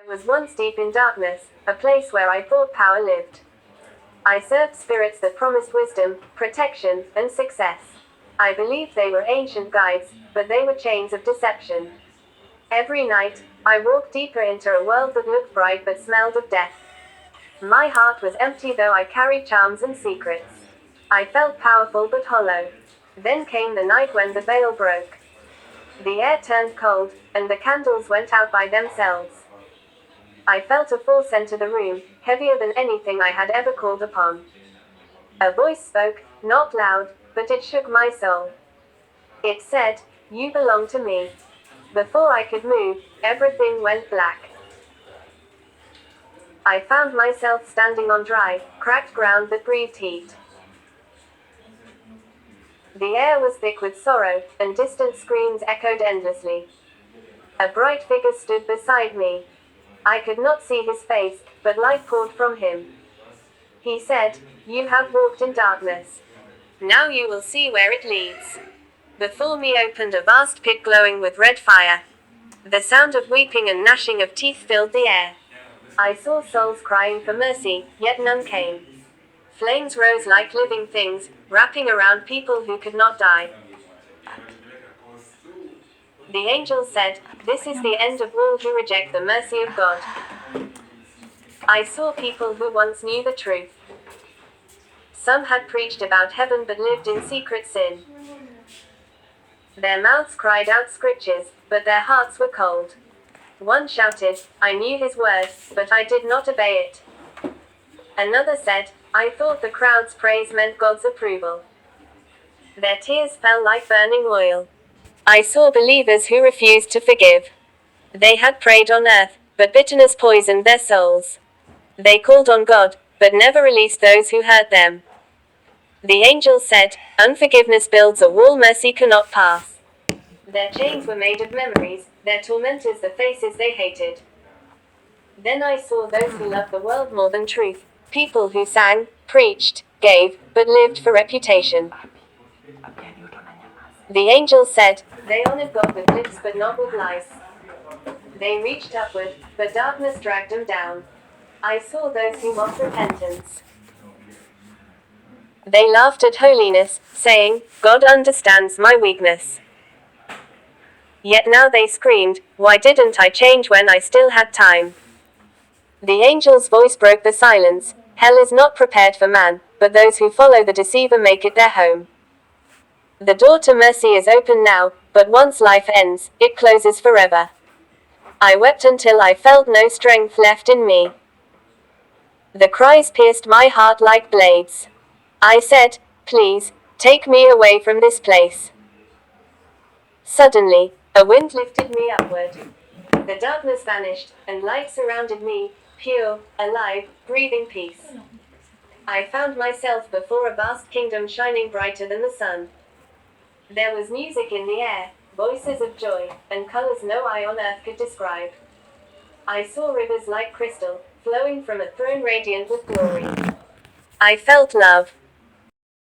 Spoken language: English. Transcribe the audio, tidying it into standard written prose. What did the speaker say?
was once deep in darkness, a place where I thought power lived. I served spirits that promised wisdom, protection, and success. I believed they were ancient guides, but they were chains of deception. Every night, I walked deeper into a world that looked bright but smelled of death. My heart was empty though I carried charms and secrets. I felt powerful but hollow. Then came the night when the veil broke. The air turned cold, and the candles went out by themselves. I felt a force enter the room, heavier than anything I had ever called upon. A voice spoke, not loud, but it shook my soul. It said, "You belong to me." Before I could move, everything went black. I found myself standing on dry, cracked ground that breathed heat. The air was thick with sorrow, and distant screams echoed endlessly. A bright figure stood beside me. I could not see his face, but light poured from him. He said, "You have walked in darkness. Now you will see where it leads." Before me opened a vast pit glowing with red fire. The sound of weeping and gnashing of teeth filled the air. I saw souls crying for mercy, yet none came. Flames rose like living things, wrapping around people who could not die. The angel said, "This is the end of all who reject the mercy of God." I saw people who once knew the truth. Some had preached about heaven but lived in secret sin. Their mouths cried out scriptures, but their hearts were cold. One shouted, "I knew his word, but I did not obey it." Another said, "I thought the crowd's praise meant God's approval." Their tears fell like burning oil. I saw believers who refused to forgive. They had prayed on earth, but bitterness poisoned their souls. They called on God, but never released those who hurt them. The angel said, "Unforgiveness builds a wall mercy cannot pass." Their chains were made of memories, their tormentors the faces they hated. Then I saw those who loved the world more than truth, people who sang, preached, gave, but lived for reputation. The angel said, "They honored God with lips but not with life." They reached upward, but darkness dragged them down. I saw those who mocked repentance. They laughed at holiness, saying, "God understands my weakness." Yet now they screamed, "Why didn't I change when I still had time?" The angel's voice broke the silence. Hell is not prepared for man, but those who follow the deceiver make it their home. The door to mercy is open now, but once life ends, it closes forever. I wept until I felt no strength left in me. The cries pierced my heart like blades. I said, "Please, take me away from this place." Suddenly, a wind lifted me upward. The darkness vanished, and light surrounded me, pure, alive, breathing peace. I found myself before a vast kingdom shining brighter than the sun. There was music in the air, voices of joy, and colors no eye on earth could describe. I saw rivers like crystal, flowing from a throne radiant with glory. I felt love,